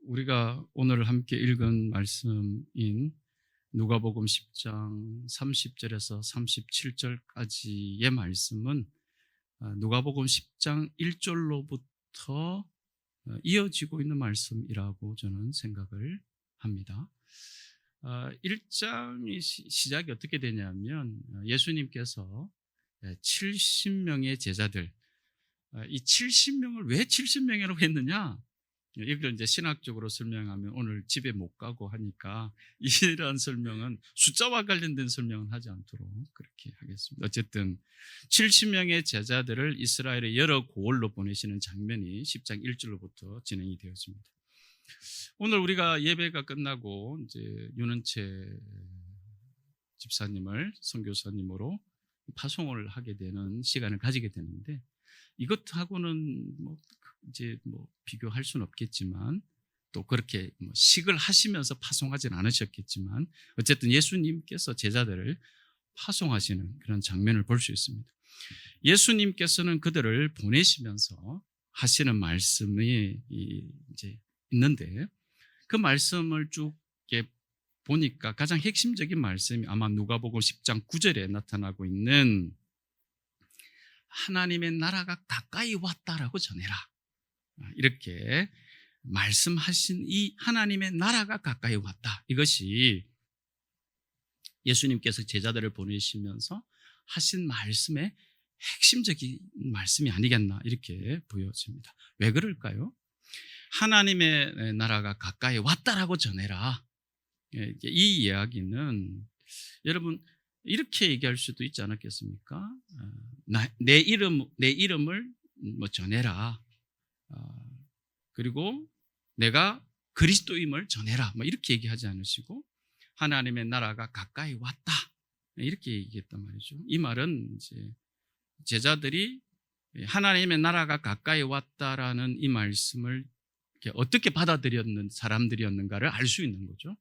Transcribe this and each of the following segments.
우리가 오늘 함께 읽은 말씀인 누가복음 10장 30절에서 37절까지의 말씀은 누가복음 10장 1절로부터 이어지고 있는 말씀이라고 저는 생각을 합니다. 1장의 시작이 어떻게 되냐면 예수님께서 70명의 제자들, 이 70명을 왜 70명이라고 했느냐? 이걸 이제 신학적으로 설명하면 오늘 집에 못 가고 하니까 이러한 설명은 숫자와 관련된 설명은 하지 않도록 그렇게 하겠습니다. 어쨌든 70명의 제자들을 이스라엘의 여러 고을로 보내시는 장면이 10장 1절로부터 진행이 되었습니다. 오늘 우리가 예배가 끝나고 이제 윤은채 집사님을 선교사님으로 파송을 하게 되는 시간을 가지게 되는데, 이것하고는 이제 비교할 수는 없겠지만, 또 그렇게 식을 하시면서 파송하지는 않으셨겠지만, 어쨌든 예수님께서 제자들을 파송하시는 그런 장면을 볼 수 있습니다. 예수님께서는 그들을 보내시면서 하시는 말씀이 이제 있는데, 그 말씀을 쭉 보니까 가장 핵심적인 말씀이 아마 누가복음 10장 9절에 나타나고 있는 하나님의 나라가 가까이 왔다라고 전해라, 이렇게 말씀하신 이 하나님의 나라가 가까이 왔다, 이것이 예수님께서 제자들을 보내시면서 하신 말씀의 핵심적인 말씀이 아니겠나, 이렇게 보여집니다. 왜 그럴까요? 하나님의 나라가 가까이 왔다라고 전해라, 이 이야기는 여러분 이렇게 얘기할 수도 있지 않았겠습니까? 내 이름을 전해라, 그리고 내가 그리스도임을 전해라, 이렇게 얘기하지 않으시고 하나님의 나라가 가까이 왔다, 이렇게 얘기했단 말이죠. 이 말은 이제 제자들이 하나님의 나라가 가까이 왔다라는 이 말씀을 어떻게 받아들였는 사람들이었는가를 알 수 있는 거죠.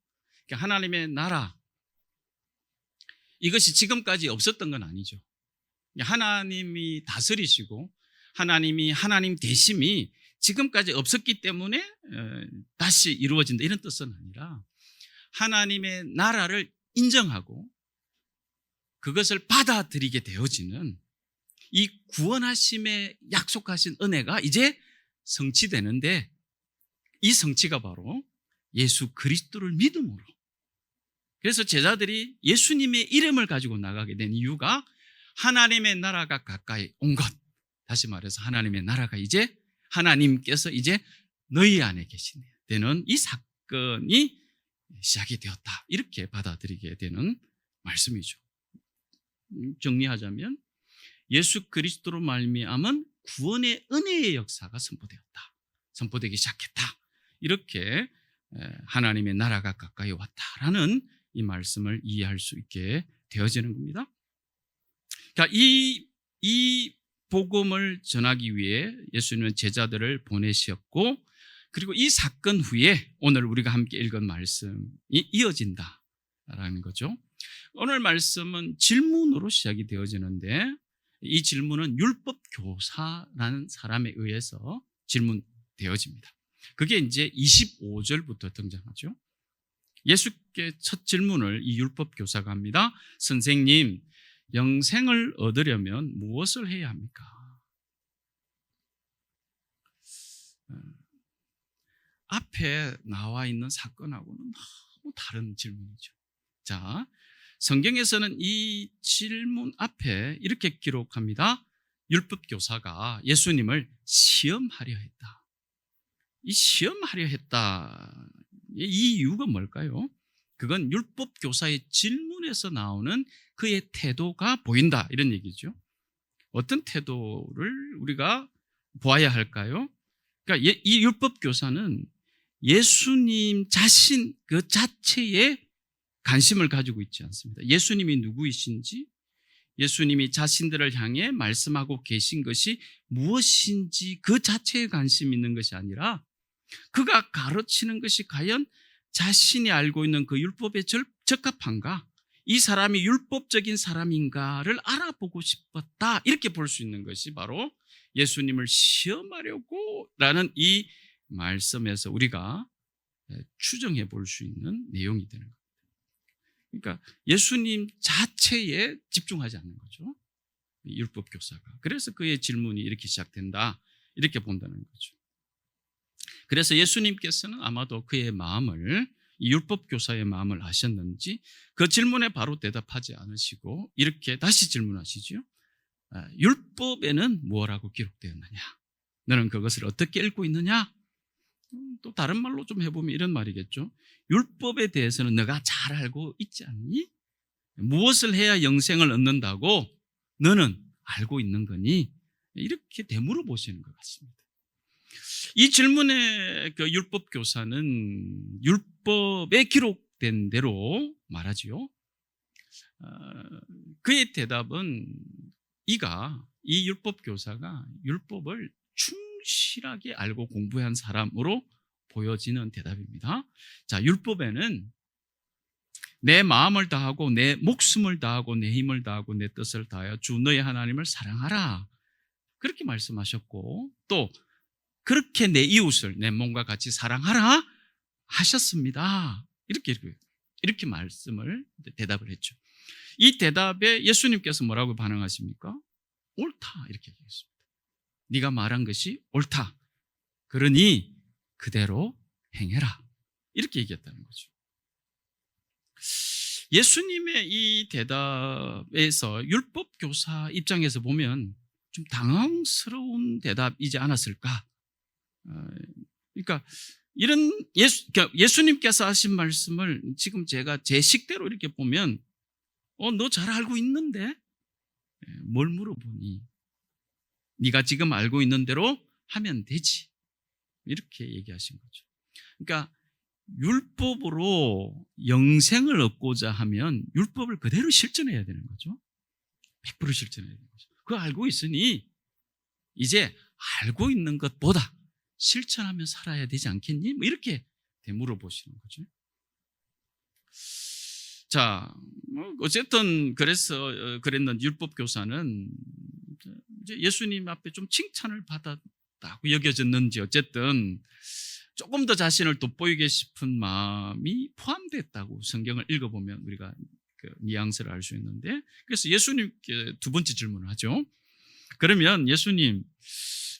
그러니까 하나님의 나라, 이것이 지금까지 없었던 건 아니죠. 하나님이 다스리시고 하나님 되심이 지금까지 없었기 때문에 다시 이루어진다, 이런 뜻은 아니라 하나님의 나라를 인정하고 그것을 받아들이게 되어지는 이 구원하심에 약속하신 은혜가 이제 성취되는데, 이 성취가 바로 예수 그리스도를 믿음으로. 그래서 제자들이 예수님의 이름을 가지고 나가게 된 이유가 하나님의 나라가 가까이 온 것, 다시 말해서 하나님의 나라가 이제, 하나님께서 이제 너희 안에 계시네 되는 이 사건이 시작이 되었다, 이렇게 받아들이게 되는 말씀이죠. 정리하자면 예수 그리스도로 말미암은 구원의 은혜의 역사가 선포되기 시작했다, 이렇게 하나님의 나라가 가까이 왔다라는 이 말씀을 이해할 수 있게 되어지는 겁니다. 그러니까 이 복음을 전하기 위해 예수님은 제자들을 보내셨고, 그리고 이 사건 후에 오늘 우리가 함께 읽은 말씀이 이어진다라는 거죠. 오늘 말씀은 질문으로 시작이 되어지는데, 이 질문은 율법 교사라는 사람에 의해서 질문되어집니다. 그게 이제 25절부터 등장하죠. 예수께 첫 질문을 이 율법 교사가 합니다. 선생님, 영생을 얻으려면 무엇을 해야 합니까? 앞에 나와 있는 사건하고는 너무 다른 질문이죠. 자, 성경에서는 이 질문 앞에 이렇게 기록합니다. 율법 교사가 예수님을 시험하려 했다. 이 시험하려 했다, 이 이유가 뭘까요? 그건 율법 교사의 질문에서 나오는 그의 태도가 보인다, 이런 얘기죠. 어떤 태도를 우리가 보아야 할까요? 그러니까 이 율법 교사는 예수님 자신 그 자체에 관심을 가지고 있지 않습니다. 예수님이 누구이신지, 예수님이 자신들을 향해 말씀하고 계신 것이 무엇인지 그 자체에 관심 있는 것이 아니라, 그가 가르치는 것이 과연 자신이 알고 있는 그 율법에 적합한가, 이 사람이 율법적인 사람인가를 알아보고 싶었다, 이렇게 볼 수 있는 것이 바로 예수님을 시험하려고 라는 이 말씀에서 우리가 추정해 볼 수 있는 내용이 되는 겁니다. 그러니까 예수님 자체에 집중하지 않는 거죠. 율법 교사가. 그래서 그의 질문이 이렇게 시작된다. 이렇게 본다는 거죠. 그래서 예수님께서는 아마도 그의 마음을, 이 율법 교사의 마음을 아셨는지 그 질문에 바로 대답하지 않으시고 이렇게 다시 질문하시죠. 율법에는 무엇라고 기록되었느냐? 너는 그것을 어떻게 읽고 있느냐? 또 다른 말로 좀 해보면 이런 말이겠죠. 율법에 대해서는 너가 잘 알고 있지 않니? 무엇을 해야 영생을 얻는다고 너는 알고 있는 거니? 이렇게 되물어 보시는 것 같습니다. 이 질문에 그 율법 교사는 율법에 기록된 대로 말하지요. 그의 대답은 이 율법 교사가 율법을 충실하게 알고 공부한 사람으로 보여지는 대답입니다. 자, 율법에는 내 마음을 다하고 내 목숨을 다하고 내 힘을 다하고 내 뜻을 다하여 주 너의 하나님을 사랑하라. 그렇게 말씀하셨고 또 그렇게 내 이웃을 내 몸과 같이 사랑하라 하셨습니다. 이렇게 말씀을 대답을 했죠. 이 대답에 예수님께서 뭐라고 반응하십니까? 옳다 이렇게 얘기했습니다. 네가 말한 것이 옳다. 그러니 그대로 행해라. 이렇게 얘기했다는 거죠. 예수님의 이 대답에서 율법 교사 입장에서 보면 좀 당황스러운 대답이지 않았을까? 그러니까 예수님께서 하신 말씀을 지금 제가 제 식대로 이렇게 보면 너 잘 알고 있는데 뭘 물어보니? 네가 지금 알고 있는 대로 하면 되지. 이렇게 얘기하신 거죠. 그러니까 율법으로 영생을 얻고자 하면 율법을 그대로 실천해야 되는 거죠. 100% 실천해야 되는 거죠. 그거 알고 있으니 이제 알고 있는 것보다 실천하며 살아야 되지 않겠니? 뭐 이렇게 되물어보시는 거죠. 자, 어쨌든 그랬는 율법 교사는 이제 예수님 앞에 좀 칭찬을 받았다고 여겨졌는지 어쨌든 조금 더 자신을 돋보이게 싶은 마음이 포함됐다고 성경을 읽어보면 우리가 그 뉘앙스를 알 수 있는데, 그래서 예수님께 두 번째 질문을 하죠. 그러면 예수님,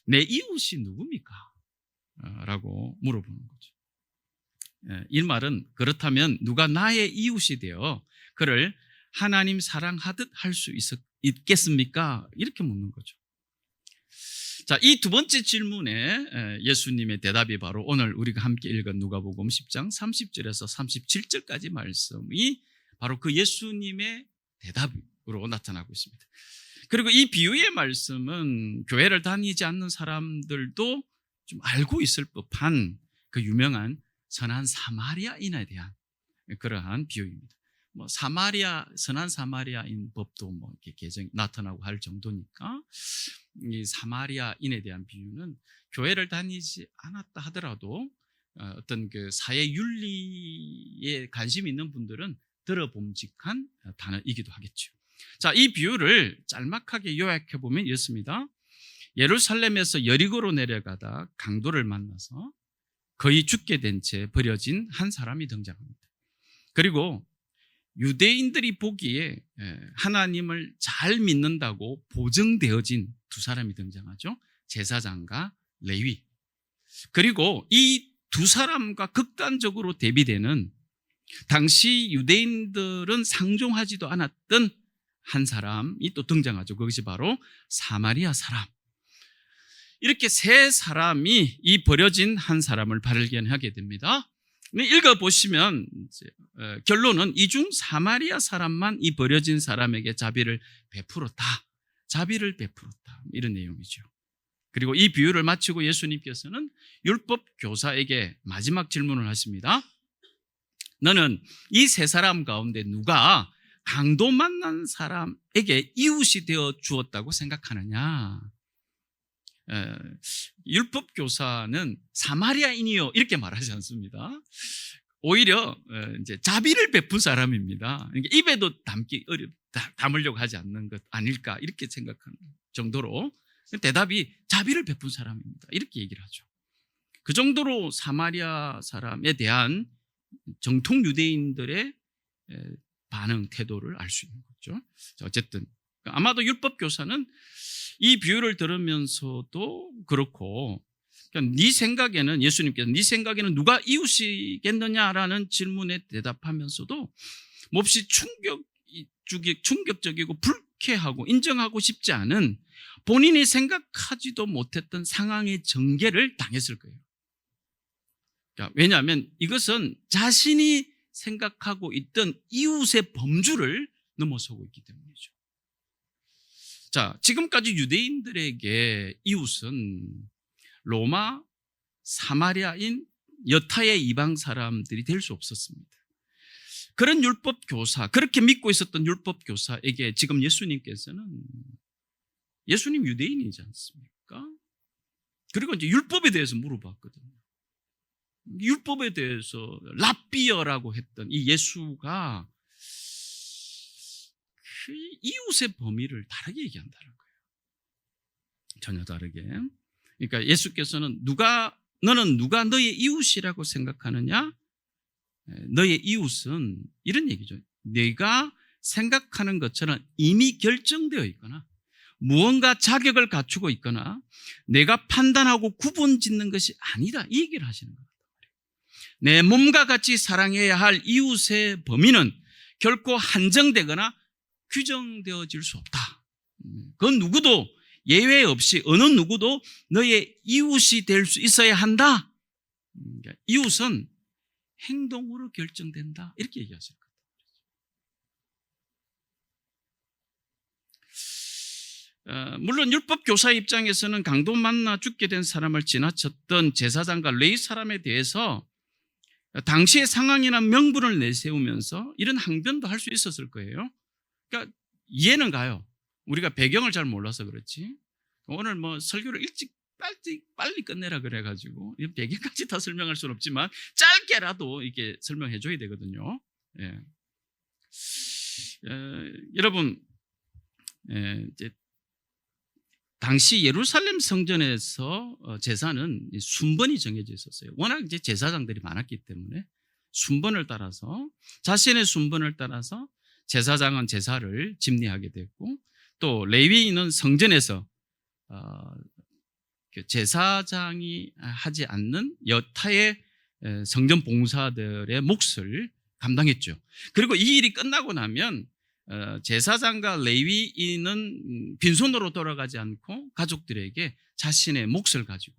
내 이웃이 누굽니까? 라고 물어보는 거죠. 이 말은 그렇다면 누가 나의 이웃이 되어 그를 하나님 사랑하듯 할 수 있겠습니까? 이렇게 묻는 거죠. 자, 이 두 번째 질문에 예수님의 대답이 바로 오늘 우리가 함께 읽은 누가복음 10장 30절에서 37절까지 말씀이 바로 그 예수님의 대답으로 나타나고 있습니다. 그리고 이 비유의 말씀은 교회를 다니지 않는 사람들도 좀 알고 있을 법한 그 유명한 선한 사마리아인에 대한 그러한 비유입니다. 선한 사마리아인 법도 이렇게 개정 나타나고 할 정도니까 이 사마리아인에 대한 비유는 교회를 다니지 않았다 하더라도 어떤 그 사회 윤리에 관심 있는 분들은 들어봄직한 단어이기도 하겠죠. 자, 이 비유를 짤막하게 요약해 보면 이렇습니다. 예루살렘에서 여리고로 내려가다 강도를 만나서 거의 죽게 된 채 버려진 한 사람이 등장합니다. 그리고 유대인들이 보기에 하나님을 잘 믿는다고 보증되어진 두 사람이 등장하죠. 제사장과 레위. 그리고 이 두 사람과 극단적으로 대비되는 당시 유대인들은 상종하지도 않았던 한 사람이 또 등장하죠. 그것이 바로 사마리아 사람. 이렇게 세 사람이 이 버려진 한 사람을 발견하게 됩니다. 읽어보시면 결론은 이 중 사마리아 사람만 이 버려진 사람에게 자비를 베풀었다. 이런 내용이죠. 그리고 이 비유를 마치고 예수님께서는 율법 교사에게 마지막 질문을 하십니다. 너는 이 세 사람 가운데 누가 강도 만난 사람에게 이웃이 되어 주었다고 생각하느냐? 율법 교사는 사마리아인이요 이렇게 말하지 않습니다. 오히려 이제 자비를 베푼 사람입니다. 그러니까 입에도 담으려고 하지 않는 것 아닐까 이렇게 생각하는 정도로 대답이 자비를 베푼 사람입니다. 이렇게 얘기를 하죠. 그 정도로 사마리아 사람에 대한 정통 유대인들의 반응, 태도를 알 수 있는 거죠. 자, 어쨌든 아마도 율법 교사는 이 비유를 들으면서도 그렇고, 그러니까 네 생각에는, 예수님께서 네 생각에는 누가 이웃이겠느냐라는 질문에 대답하면서도 몹시 충격적이고 불쾌하고 인정하고 싶지 않은, 본인이 생각하지도 못했던 상황의 전개를 당했을 거예요. 그러니까 왜냐하면 이것은 자신이 생각하고 있던 이웃의 범주를 넘어서고 있기 때문이죠. 자, 지금까지 유대인들에게 이웃은 로마, 사마리아인, 여타의 이방 사람들이 될 수 없었습니다. 그런 율법 교사, 그렇게 믿고 있었던 율법 교사에게 지금 예수님께서는, 예수님 유대인이지 않습니까? 그리고 이제 율법에 대해서 물어봤거든요. 율법에 대해서 랍비어라고 했던 이 예수가 그 이웃의 범위를 다르게 얘기한다는 거예요. 전혀 다르게. 그러니까 예수께서는 너는 누가 너의 이웃이라고 생각하느냐? 너의 이웃은 이런 얘기죠. 네가 생각하는 것처럼 이미 결정되어 있거나 무언가 자격을 갖추고 있거나 내가 판단하고 구분짓는 것이 아니다, 이 얘기를 하시는 거예요. 내 몸과 같이 사랑해야 할 이웃의 범위는 결코 한정되거나 규정되어질 수 없다. 그건 누구도 예외 없이 어느 누구도 너의 이웃이 될 수 있어야 한다. 이웃은 행동으로 결정된다, 이렇게 얘기하실 거예요. 물론 율법 교사 입장에서는 강도 만나 죽게 된 사람을 지나쳤던 제사장과 레위 사람에 대해서 당시의 상황이나 명분을 내세우면서 이런 항변도 할 수 있었을 거예요. 그러니까 이해는 가요. 우리가 배경을 잘 몰라서 그렇지. 오늘 뭐 설교를 빨리 끝내라 그래가지고 배경까지 다 설명할 수는 없지만 짧게라도 이렇게 설명해 줘야 되거든요. 예. 여러분, 이제 당시 예루살렘 성전에서 제사는 순번이 정해져 있었어요. 워낙 이제 제사장들이 많았기 때문에 순번을 따라서, 자신의 순번을 따라서 제사장은 제사를 집례하게 됐고, 또 레위인은 성전에서 제사장이 하지 않는 여타의 성전 봉사들의 몫을 감당했죠. 그리고 이 일이 끝나고 나면 제사장과 레위인은 빈손으로 돌아가지 않고 가족들에게 자신의 몫을 가지고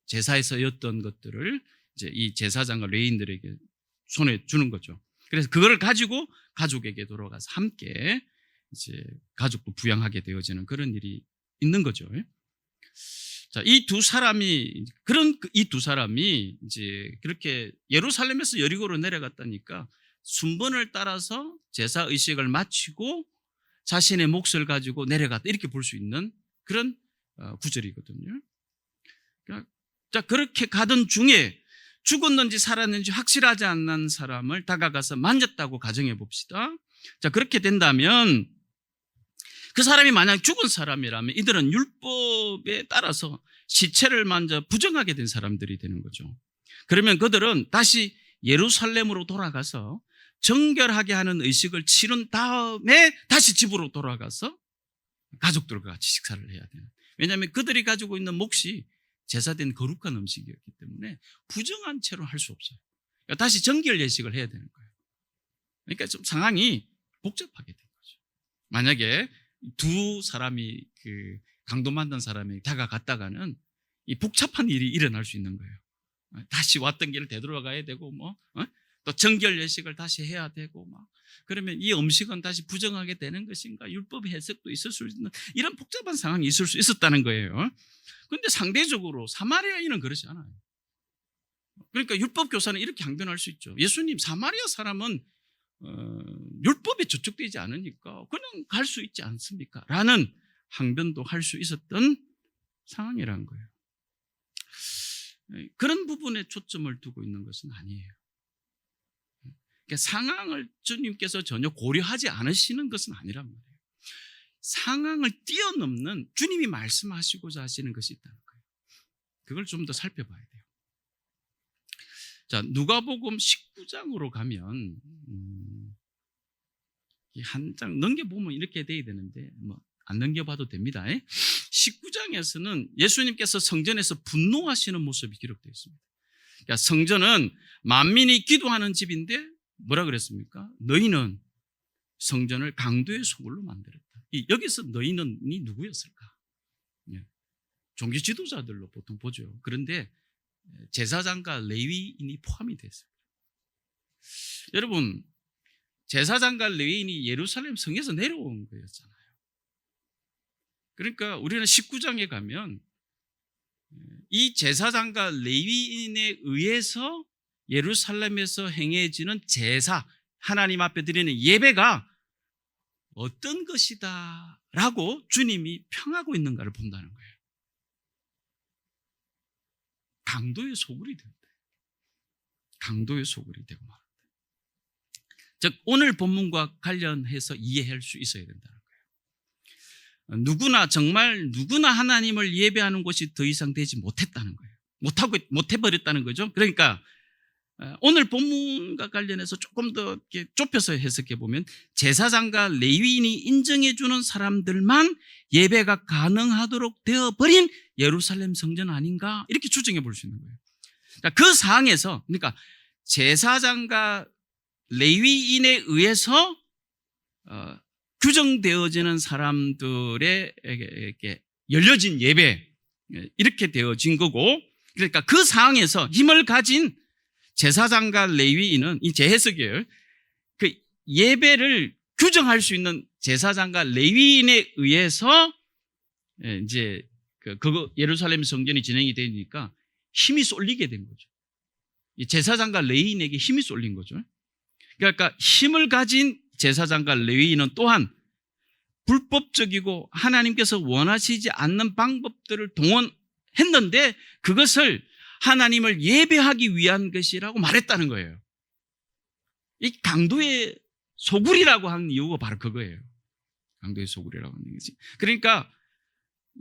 제사에 쓰였던 것들을 이제 이 제사장과 레위인들에게 손에 주는 거죠. 그래서 그거를 가지고 가족에게 돌아가서 함께 이제 가족도 부양하게 되어지는 그런 일이 있는 거죠. 자, 이 두 사람이 이제 그렇게 예루살렘에서 여리고로 내려갔다니까 순번을 따라서 제사 의식을 마치고 자신의 몫을 가지고 내려갔다, 이렇게 볼 수 있는 그런 구절이거든요. 자, 그렇게 가던 중에 죽었는지 살았는지 확실하지 않는 사람을 다가가서 만졌다고 가정해 봅시다. 자, 그렇게 된다면 그 사람이 만약 죽은 사람이라면 이들은 율법에 따라서 시체를 만져 부정하게 된 사람들이 되는 거죠. 그러면 그들은 다시 예루살렘으로 돌아가서 정결하게 하는 의식을 치른 다음에 다시 집으로 돌아가서 가족들과 같이 식사를 해야 돼요. 왜냐하면 그들이 가지고 있는 몫이 제사된 거룩한 음식이었기 때문에 부정한 채로 할 수 없어요. 그러니까 다시 정결 예식을 해야 되는 거예요. 그러니까 좀 상황이 복잡하게 된 거죠. 만약에 두 사람이 강도 만난 사람이 다가갔다가는 이 복잡한 일이 일어날 수 있는 거예요. 다시 왔던 길을 되돌아가야 되고 또 정결 예식을 다시 해야 되고 그러면 이 음식은 다시 부정하게 되는 것인가, 율법 해석도 있을 수 있는 이런 복잡한 상황이 있을 수 있었다는 거예요. 그런데 상대적으로 사마리아인은 그렇지 않아요. 그러니까 율법 교사는 이렇게 항변할 수 있죠. 예수님, 사마리아 사람은 율법에 저촉되지 않으니까 그냥 갈 수 있지 않습니까? 라는 항변도 할 수 있었던 상황이라는 거예요. 그런 부분에 초점을 두고 있는 것은 아니에요. 그러니까 상황을 주님께서 전혀 고려하지 않으시는 것은 아니란 말이에요. 상황을 뛰어넘는 주님이 말씀하시고자 하시는 것이 있다는 거예요. 그걸 좀 더 살펴봐야 돼요. 자, 누가복음 19장으로 가면 한 장 넘겨보면 이렇게 돼야 되는데 안 넘겨봐도 됩니다. 19장에서는 예수님께서 성전에서 분노하시는 모습이 기록되어 있습니다. 그러니까 성전은 만민이 기도하는 집인데 뭐라 그랬습니까? 너희는 성전을 강도의 소굴로 만들었다. 여기서 너희는이 누구였을까? 종교 지도자들로 보통 보죠. 그런데 제사장과 레위인이 포함이 됐어요. 여러분, 제사장과 레위인이 예루살렘 성에서 내려온 거였잖아요. 그러니까 우리는 19장에 가면 이 제사장과 레위인에 의해서 예루살렘에서 행해지는 제사, 하나님 앞에 드리는 예배가 어떤 것이다 라고 주님이 평하고 있는가를 본다는 거예요. 강도의 소굴이 된다. 강도의 소굴이 되고 말한다. 즉 오늘 본문과 관련해서 이해할 수 있어야 된다는 거예요. 누구나 정말 누구나 하나님을 예배하는 것이 더 이상 되지 못했다는 거예요. 못해버렸다는 거죠. 그러니까 오늘 본문과 관련해서 조금 더 이렇게 좁혀서 해석해 보면 제사장과 레위인이 인정해 주는 사람들만 예배가 가능하도록 되어버린 예루살렘 성전 아닌가 이렇게 추정해 볼 수 있는 거예요. 그러니까 그 상황에서 그러니까 제사장과 레위인에 의해서 규정되어지는 사람들의 열려진 예배 이렇게 되어진 거고 그러니까 그 상황에서 힘을 가진 제사장과 레위인은 이 제 해석이에요. 그 예배를 규정할 수 있는 제사장과 레위인에 의해서 이제 그거 예루살렘 성전이 진행이 되니까 힘이 쏠리게 된 거죠. 이 제사장과 레위인에게 힘이 쏠린 거죠. 그러니까 힘을 가진 제사장과 레위인은 또한 불법적이고 하나님께서 원하시지 않는 방법들을 동원했는데 그것을 하나님을 예배하기 위한 것이라고 말했다는 거예요. 이 강도의 소굴이라고 하는 이유가 바로 그거예요. 강도의 소굴이라고 하는 것이. 그러니까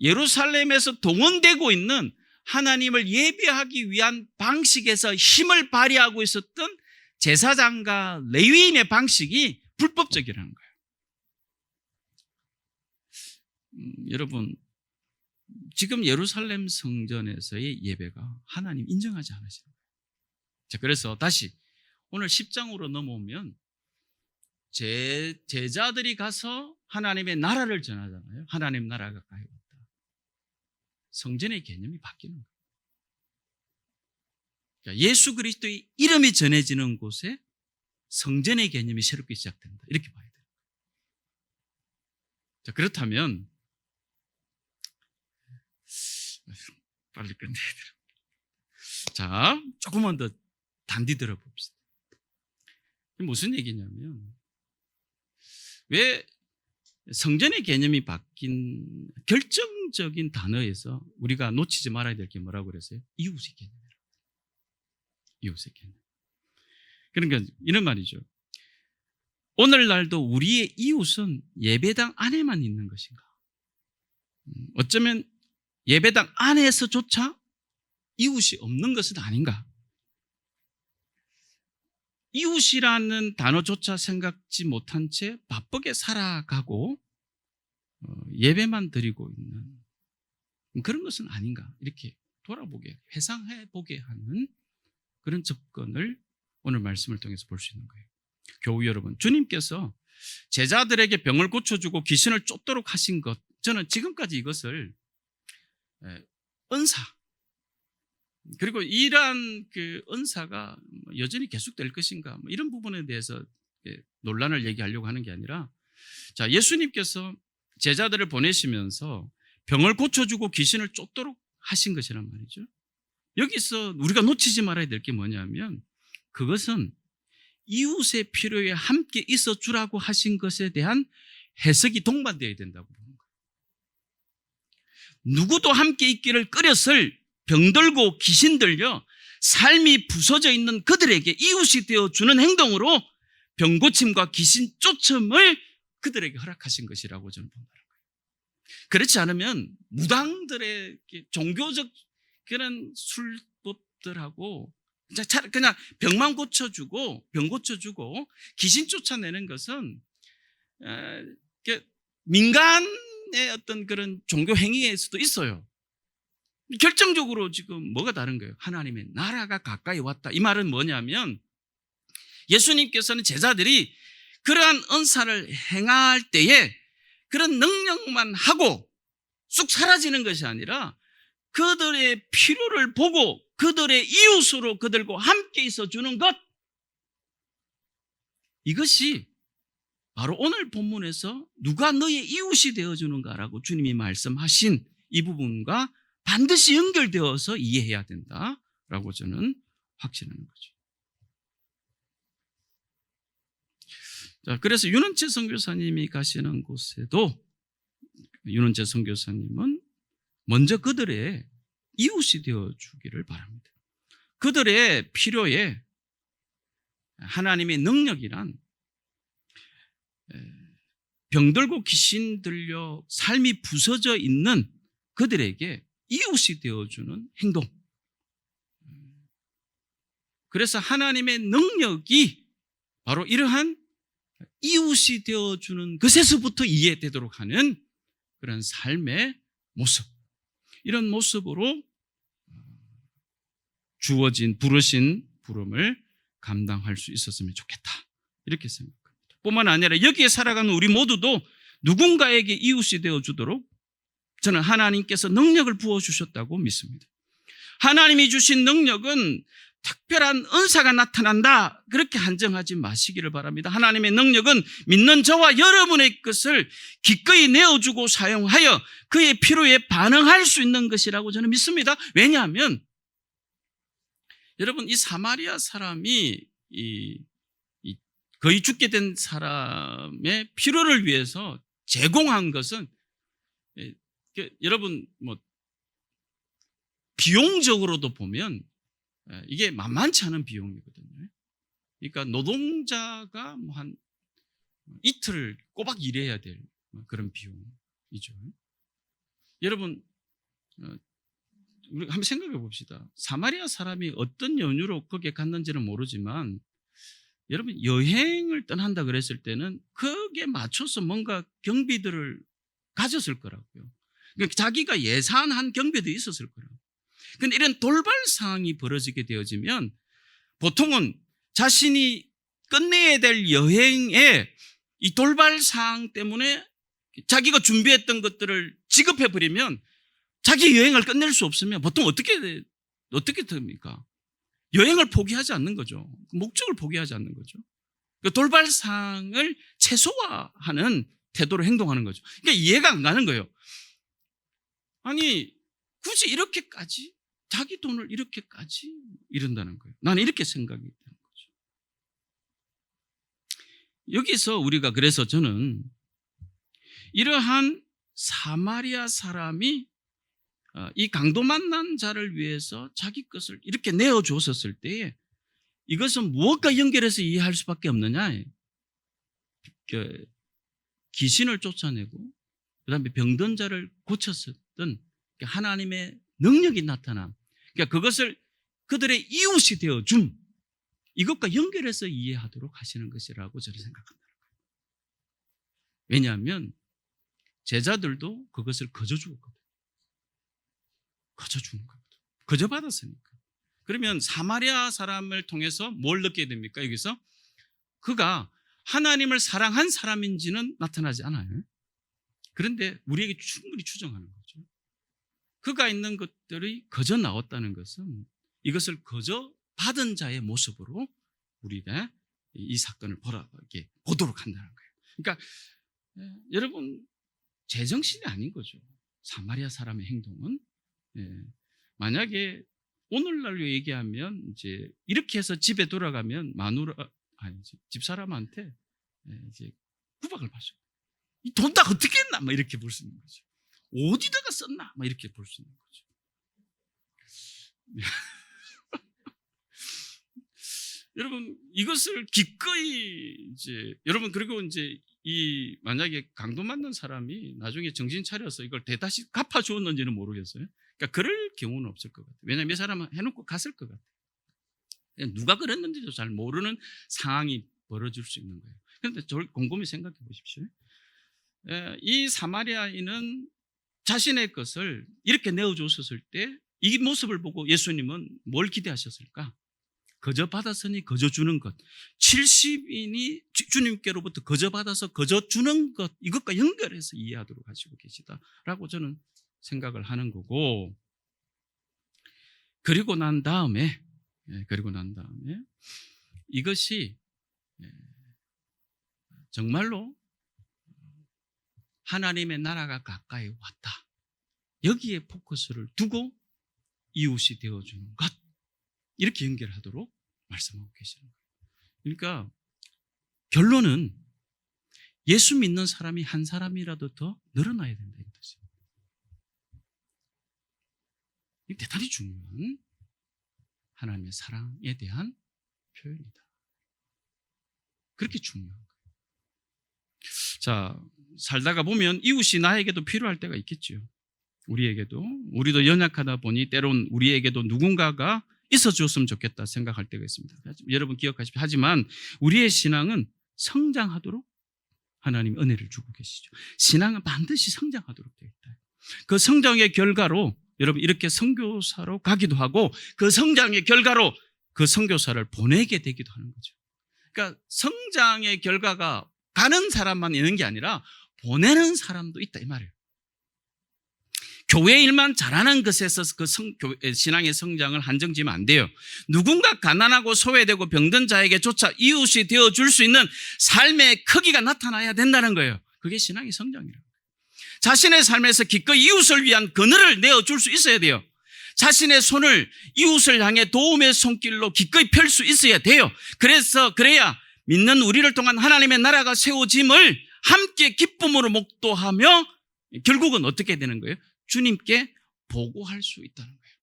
예루살렘에서 동원되고 있는 하나님을 예배하기 위한 방식에서 힘을 발휘하고 있었던 제사장과 레위인의 방식이 불법적이라는 거예요. 여러분, 지금 예루살렘 성전에서의 예배가 하나님 인정하지 않으시는 거예요. 자, 그래서 다시 오늘 10장으로 넘어오면 제자들이 가서 하나님의 나라를 전하잖아요. 하나님 나라가 가까이 왔다. 성전의 개념이 바뀌는 거예요. 자, 예수 그리스도의 이름이 전해지는 곳에 성전의 개념이 새롭게 시작된다. 이렇게 봐야 돼요. 자, 그렇다면 빨리 끝내야 돼요. 자, 조금만 더 단디 들어봅시다. 무슨 얘기냐면 왜 성전의 개념이 바뀐 결정적인 단어에서 우리가 놓치지 말아야 될 게 뭐라고 그랬어요? 이웃의 개념이라고. 이웃의 개념. 그러니까 이런 말이죠. 오늘날도 우리의 이웃은 예배당 안에만 있는 것인가? 어쩌면 예배당 안에서조차 이웃이 없는 것은 아닌가? 이웃이라는 단어조차 생각지 못한 채 바쁘게 살아가고 예배만 드리고 있는 그런 것은 아닌가? 이렇게 돌아보게, 회상해보게 하는 그런 접근을 오늘 말씀을 통해서 볼 수 있는 거예요. 교우 여러분, 주님께서 제자들에게 병을 고쳐주고 귀신을 쫓도록 하신 것, 저는 지금까지 이것을 은사, 그리고 이러한 그 은사가 여전히 계속될 것인가, 이런 부분에 대해서 논란을 얘기하려고 하는 게 아니라, 자, 예수님께서 제자들을 보내시면서 병을 고쳐주고 귀신을 쫓도록 하신 것이란 말이죠. 여기서 우리가 놓치지 말아야 될 게 뭐냐면, 그것은 이웃의 필요에 함께 있어 주라고 하신 것에 대한 해석이 동반되어야 된다고 보는 거예요. 누구도 함께 있기를 끓였을 병들고 귀신 들려 삶이 부서져 있는 그들에게 이웃이 되어주는 행동으로 병고침과 귀신 쫓음을 그들에게 허락하신 것이라고 저는 본다는 거예요. 그렇지 않으면 무당들의 종교적 그런 술법들하고 그냥 병만 고쳐주고 병 고쳐주고 귀신 쫓아내는 것은 민간의 어떤 그런 종교 행위일 수도 있어요. 결정적으로 지금 뭐가 다른 거예요? 하나님의 나라가 가까이 왔다. 이 말은 뭐냐면 예수님께서는 제자들이 그러한 은사를 행할 때에 그런 능력만 하고 쑥 사라지는 것이 아니라 그들의 필요를 보고 그들의 이웃으로 그들과 함께 있어 주는 것, 이것이 바로 오늘 본문에서 누가 너의 이웃이 되어주는가라고 주님이 말씀하신 이 부분과 반드시 연결되어서 이해해야 된다라고 저는 확신하는 거죠. 자, 그래서 윤은채 선교사님이 가시는 곳에도 윤은채 선교사님은 먼저 그들의 이웃이 되어주기를 바랍니다. 그들의 필요에 하나님의 능력이란 병들고 귀신 들려 삶이 부서져 있는 그들에게 이웃이 되어주는 행동. 그래서 하나님의 능력이 바로 이러한 이웃이 되어주는 것에서부터 이해되도록 하는 그런 삶의 모습, 이런 모습으로 주어진 부르신 부름을 감당할 수 있었으면 좋겠다, 이렇게 생각합니다. 뿐만 아니라 여기에 살아가는 우리 모두도 누군가에게 이웃이 되어주도록 저는 하나님께서 능력을 부어주셨다고 믿습니다. 하나님이 주신 능력은 특별한 은사가 나타난다, 그렇게 한정하지 마시기를 바랍니다. 하나님의 능력은 믿는 저와 여러분의 것을 기꺼이 내어주고 사용하여 그의 필요에 반응할 수 있는 것이라고 저는 믿습니다. 왜냐하면 여러분, 이 사마리아 사람이 거의 죽게 된 사람의 필요를 위해서 제공한 것은 여러분 비용적으로도 보면 이게 만만치 않은 비용이거든요. 그러니까 노동자가 한 이틀 꼬박 일해야 될 그런 비용이죠. 여러분, 우리 한번 생각해 봅시다. 사마리아 사람이 어떤 연유로 거기에 갔는지는 모르지만 여러분, 여행을 떠난다 그랬을 때는 거기에 맞춰서 뭔가 경비들을 가졌을 거라고요. 그러니까 자기가 예산한 경비도 있었을 거라고요. 그런데 이런 돌발 상황이 벌어지게 되어지면 보통은 자신이 끝내야 될 여행에 이 돌발 상황 때문에 자기가 준비했던 것들을 지급해버리면 자기 여행을 끝낼 수 없으면 보통 어떻게 됩니까? 여행을 포기하지 않는 거죠. 목적을 포기하지 않는 거죠. 돌발 상황을 최소화하는 태도로 행동하는 거죠. 그러니까 이해가 안 가는 거예요. 아니, 굳이 이렇게까지 자기 돈을 이렇게까지 이런다는 거예요. 나는 이렇게 생각이 되는 거죠. 여기서 우리가, 그래서 저는 이러한 사마리아 사람이 이 강도 만난 자를 위해서 자기 것을 이렇게 내어줬었을 때에 이것은 무엇과 연결해서 이해할 수밖에 없느냐? 귀신을 쫓아내고 그다음에 병든 자를 고쳤었던 하나님의 능력이 나타남, 그러니까 그것을 그들의 이웃이 되어줌, 이것과 연결해서 이해하도록 하시는 것이라고 저는 생각합니다. 왜냐하면 제자들도 그것을 거저 주었거든요. 거저 주는 거거든요. 거저 받았으니까. 그러면 사마리아 사람을 통해서 뭘 느끼게 됩니까? 여기서 그가 하나님을 사랑한 사람인지는 나타나지 않아요. 그런데 우리에게 충분히 추정하는 거죠. 그가 있는 것들이 거저 나왔다는 것은 이것을 거저 받은 자의 모습으로 우리가 이 사건을 보도록 한다는 거예요. 그러니까 여러분, 제정신이 아닌 거죠. 사마리아 사람의 행동은. 만약에 오늘날로 얘기하면 이제 이렇게 해서 집에 돌아가면 집사람한테 이제 구박을 받죠. 이 돈 다 어떻게 했나? 막 이렇게 볼 수 있는 거죠. 어디다가 썼나? 막 이렇게 볼 수 있는 거죠. 여러분, 이것을 기꺼이 여러분, 그리고 이제 이 만약에 강도 맞는 사람이 나중에 정신 차려서 이걸 대다시 갚아주었는지는 모르겠어요. 그러니까 그럴 경우는 없을 것 같아요. 왜냐하면 이 사람은 해놓고 갔을 것 같아요. 누가 그랬는지도 잘 모르는 상황이 벌어질 수 있는 거예요. 그런데 곰곰이 생각해 보십시오. 이 사마리아인은 자신의 것을 이렇게 내어줬었을 때 이 모습을 보고 예수님은 뭘 기대하셨을까? 거저 받았으니 거저 주는 것. 70인이 주님께로부터 거저 받아서 거저 주는 것, 이것과 연결해서 이해하도록 하시고 계시다라고 저는 생각을 하는 거고, 그리고 난 다음에 이것이 정말로 하나님의 나라가 가까이 왔다, 여기에 포커스를 두고 이웃이 되어주는 것, 이렇게 연결하도록 말씀하고 계시는 거예요. 그러니까 결론은 예수 믿는 사람이 한 사람이라도 더 늘어나야 된다, 이 뜻이에요. 이게 대단히 중요한 하나님의 사랑에 대한 표현이다. 그렇게 중요한 거예요. 자, 살다가 보면 이웃이 나에게도 필요할 때가 있겠죠. 우리도 연약하다 보니 때론 우리에게도 누군가가 있어 주었으면 좋겠다 생각할 때가 있습니다. 여러분 기억하십시오. 하지만 우리의 신앙은 성장하도록 하나님이 은혜를 주고 계시죠. 신앙은 반드시 성장하도록 되어 있다. 그 성장의 결과로 여러분 이렇게 선교사로 가기도 하고, 그 성장의 결과로 그 선교사를 보내게 되기도 하는 거죠. 그러니까 성장의 결과가 가는 사람만 있는 게 아니라 보내는 사람도 있다, 이 말이에요. 교회 일만 잘하는 것에서 그 신앙의 성장을 한정지면 안 돼요. 누군가 가난하고 소외되고 병든 자에게조차 이웃이 되어줄 수 있는 삶의 크기가 나타나야 된다는 거예요. 그게 신앙의 성장이라고. 자신의 삶에서 기꺼이 이웃을 위한 그늘을 내어줄 수 있어야 돼요. 자신의 손을 이웃을 향해 도움의 손길로 기꺼이 펼 수 있어야 돼요. 그래야 믿는 우리를 통한 하나님의 나라가 세워짐을 함께 기쁨으로 목도하며 결국은 어떻게 되는 거예요? 주님께 보고할 수 있다는 거예요.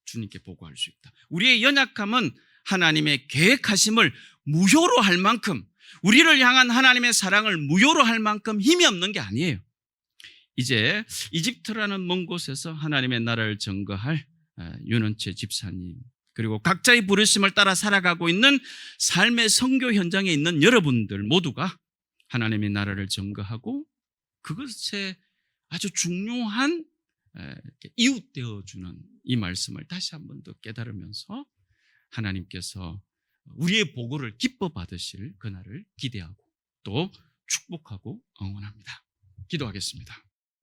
주님께 보고할 수 있다. 우리의 연약함은 하나님의 계획하심을 무효로 할 만큼, 우리를 향한 하나님의 사랑을 무효로 할 만큼 힘이 없는 게 아니에요. 이제 이집트라는 먼 곳에서 하나님의 나라를 증거할 윤원채 집사님, 그리고 각자의 부르심을 따라 살아가고 있는 삶의 선교 현장에 있는 여러분들 모두가 하나님의 나라를 증거하고 그것에 아주 중요한 이웃 되어주는 이 말씀을 다시 한 번 더 깨달으면서 하나님께서 우리의 보고를 기뻐 받으실 그날을 기대하고 또 축복하고 응원합니다. 기도하겠습니다.